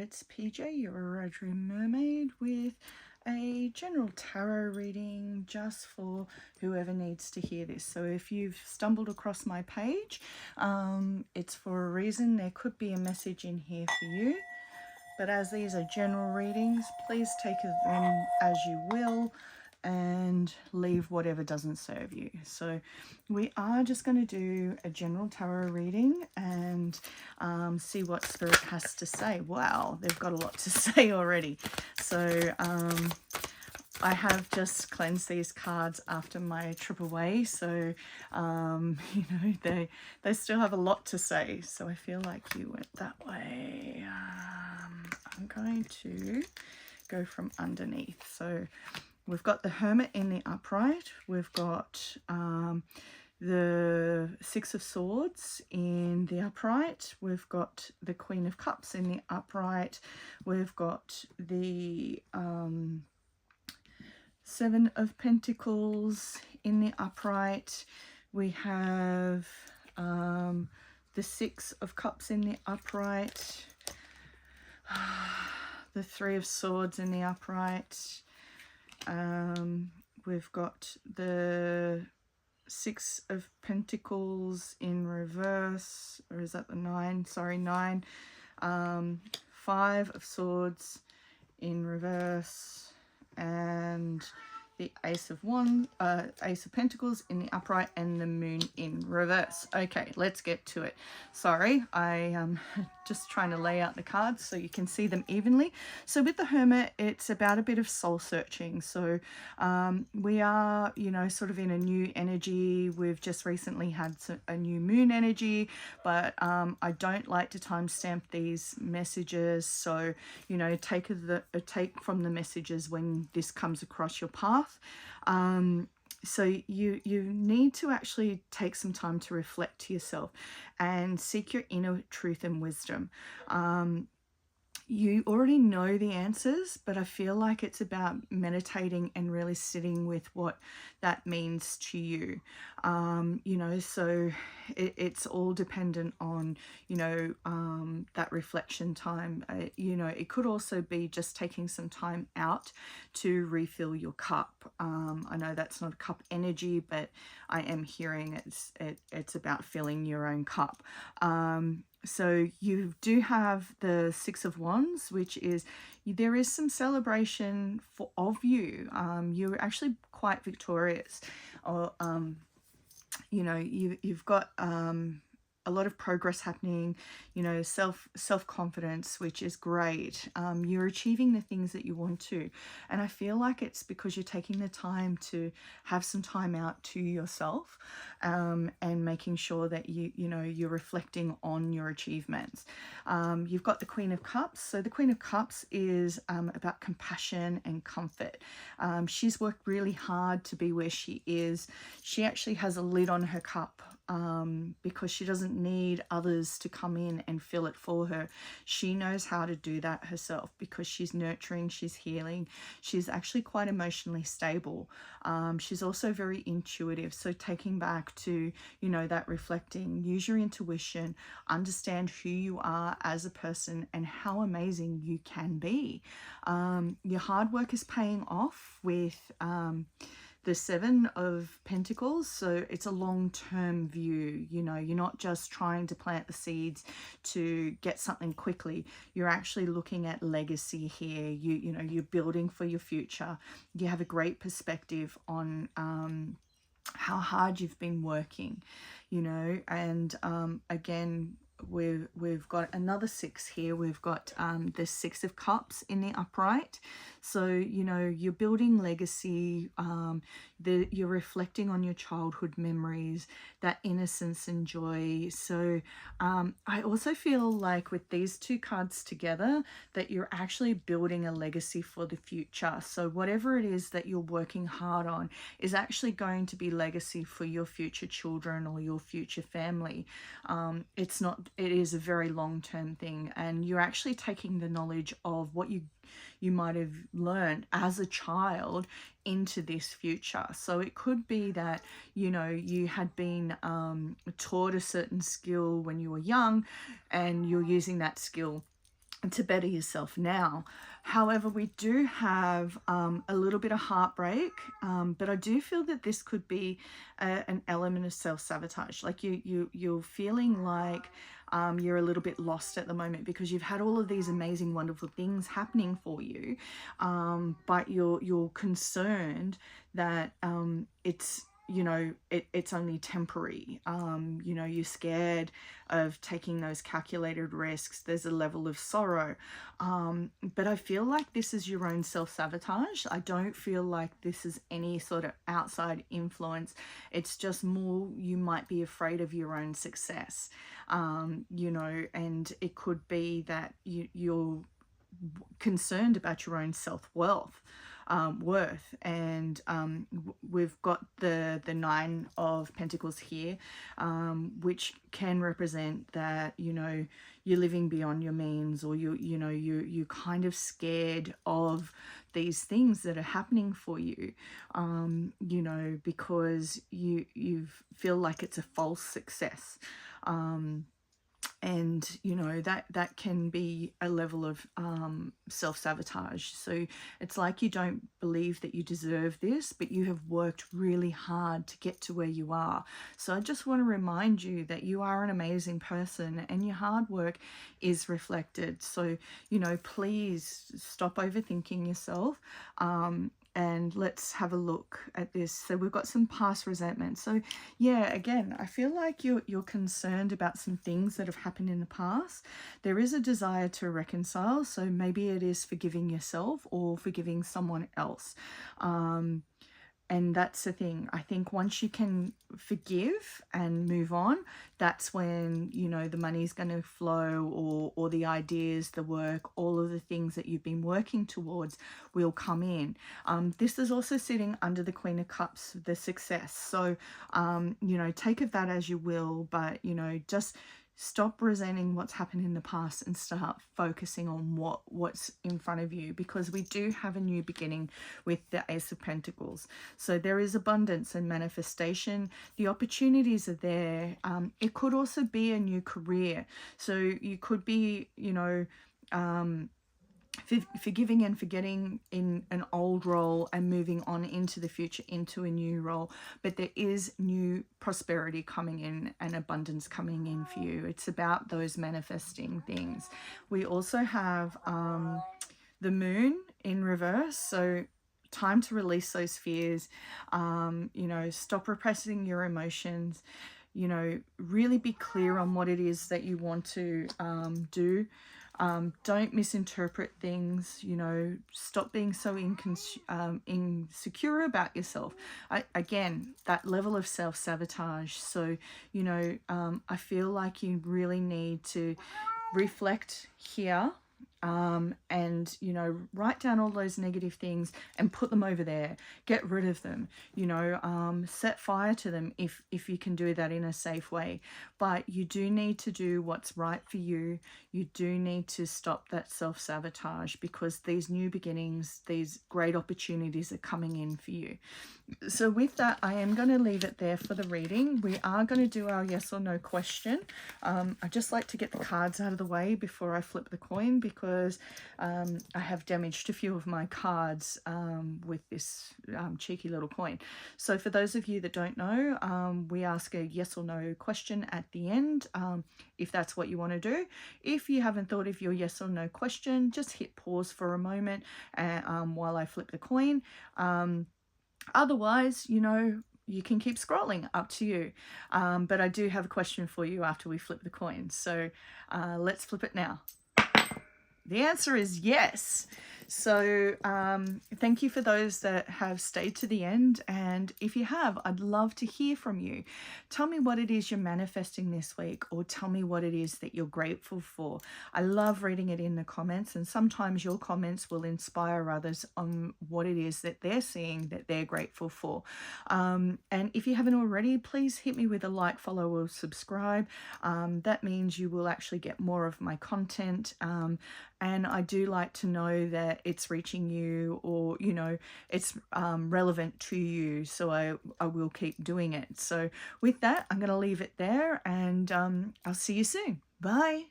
it's PJ, your Red Room Mermaid, with a general tarot reading just for whoever needs to hear this. So if you've stumbled across my page, it's for a reason. There could be a message in here for you. But as these are general readings, please take them as you will and leave whatever doesn't serve you. So we are just going to do a general tarot reading and see what Spirit has to say. Wow, they've got a lot to say already. So I have just cleansed these cards after my trip away, so you know, they still have a lot to say. So I feel like you went that way. I'm going to go from underneath. So we've got the Hermit in the upright. We've got the Six of Swords in the upright. We've got the Queen of Cups in the upright. We've got the Seven of Pentacles in the upright. We have the Six of Cups in the upright. The Three of Swords in the upright. We've got the Six of Pentacles in reverse, or is that the nine? Sorry, nine. Five of Swords in reverse, and the Ace of Pentacles in the upright, and the Moon in reverse. Okay, let's get to it. Sorry, I am just trying to lay out the cards so you can see them evenly. So with the Hermit, it's about a bit of soul searching. So we are, you know, sort of in a new energy. We've just recently had a new moon energy, but I don't like to timestamp these messages. So, you know, take from the messages when this comes across your path. So you need to actually take some time to reflect to yourself and seek your inner truth and wisdom. You already know the answers, but I feel like it's about meditating and really sitting with what that means to you. You know, so it's all dependent on, you know, that reflection time. You know, it could also be just taking some time out to refill your cup. I know that's not a cup energy, but I am hearing it's about filling your own cup. So you do have the Six of Wands, which is, there is some celebration of you. You're actually quite victorious, or you know, you've got a lot of progress happening, you know, self-confidence, which is great. You're achieving the things that you want to, and I feel like it's because you're taking the time to have some time out to yourself, and making sure that you know, you're reflecting on your achievements. You've got the Queen of Cups. So the Queen of Cups is about compassion and comfort. She's worked really hard to be where she is. She actually has a lid on her cup, because she doesn't need others to come in and fill it for her. She knows how to do that herself because she's nurturing, she's healing, she's actually quite emotionally stable. She's also very intuitive, so taking back to, you know, that reflecting, use your intuition, understand who you are as a person and how amazing you can be. Your hard work is paying off with the Seven of Pentacles. So it's a long-term view. You know, you're not just trying to plant the seeds to get something quickly. You're actually looking at legacy here. You know, you're building for your future. You have a great perspective on how hard you've been working, you know. And again, we've got another six here. We've got the Six of Cups in the upright. So, you know, you're building legacy. You're reflecting on your childhood memories, that innocence and joy. So I also feel like with these two cards together that you're actually building a legacy for the future. So whatever it is that you're working hard on is actually going to be legacy for your future children or your future family. It is a very long-term thing, and you're actually taking the knowledge of what you might have learned as a child into this future. So it could be that, you know, you had been taught a certain skill when you were young and you're using that skill to better yourself now. However, we do have a little bit of heartbreak, but I do feel that this could be an element of self-sabotage. Like you're feeling like you're a little bit lost at the moment because you've had all of these amazing, wonderful things happening for you, but you're concerned that it's, you know, it's only temporary. You know, you're scared of taking those calculated risks. There's a level of sorrow. But I feel like this is your own self-sabotage. I don't feel like this is any sort of outside influence. It's just more you might be afraid of your own success. You know, and it could be that you're concerned about your own self-worth, worth. And we've got the Nine of Pentacles here, which can represent that, you know, you're living beyond your means, or you know, you're kind of scared of these things that are happening for you, you know, because you feel like it's a false success. And you know, that can be a level of self-sabotage. So it's like you don't believe that you deserve this, but you have worked really hard to get to where you are. So I just want to remind you that you are an amazing person and your hard work is reflected. So, you know, please stop overthinking yourself, and let's have a look at this. So we've got some past resentment. So yeah, again, I feel like you're concerned about some things that have happened in the past. There is a desire to reconcile. So maybe it is forgiving yourself or forgiving someone else. And that's the thing. I think once you can forgive and move on, that's when, you know, the money's going to flow, or the ideas, the work, all of the things that you've been working towards will come in. This is also sitting under the Queen of Cups, the success. So, you know, take of that as you will, but, you know, just stop resenting what's happened in the past and start focusing on what's in front of you, because we do have a new beginning with the Ace of Pentacles. So there is abundance and manifestation. The opportunities are there. It could also be a new career. So you could be, you know, forgiving and forgetting in an old role and moving on into the future into a new role, but there is new prosperity coming in and abundance coming in for you. It's about those manifesting things. We also have the Moon in reverse, so time to release those fears. You know, stop repressing your emotions, you know, really be clear on what it is that you want to do. Don't misinterpret things, you know, stop being so insecure about yourself. Again, that level of self-sabotage. So, you know, I feel like you really need to reflect here, and, you know, write down all those negative things and put them over there. Get rid of them, you know, set fire to them if you can do that in a safe way. But you do need to do what's right for you. You do need to stop that self-sabotage, because these new beginnings, these great opportunities are coming in for you. So with that, I am going to leave it there for the reading. We are going to do our yes or no question. I just like to get the cards out of the way before I flip the coin, because I have damaged a few of my cards with this cheeky little coin. So for those of you that don't know, we ask a yes or no question at the end, if that's what you want to do. If you haven't thought of your yes or no question, just hit pause for a moment while I flip the coin. Otherwise, you know, you can keep scrolling, up to you. But I do have a question for you after we flip the coin. So let's flip it now. The answer is yes. So thank you for those that have stayed to the end. And if you have, I'd love to hear from you. Tell me what it is you're manifesting this week, or tell me what it is that you're grateful for. I love reading it in the comments, and sometimes your comments will inspire others on what it is that they're seeing that they're grateful for. And if you haven't already, please hit me with a like, follow, or subscribe. That means you will actually get more of my content. And I do like to know that it's reaching you, or, you know, it's relevant to you. So I will keep doing it. So with that, I'm going to leave it there, and I'll see you soon. Bye.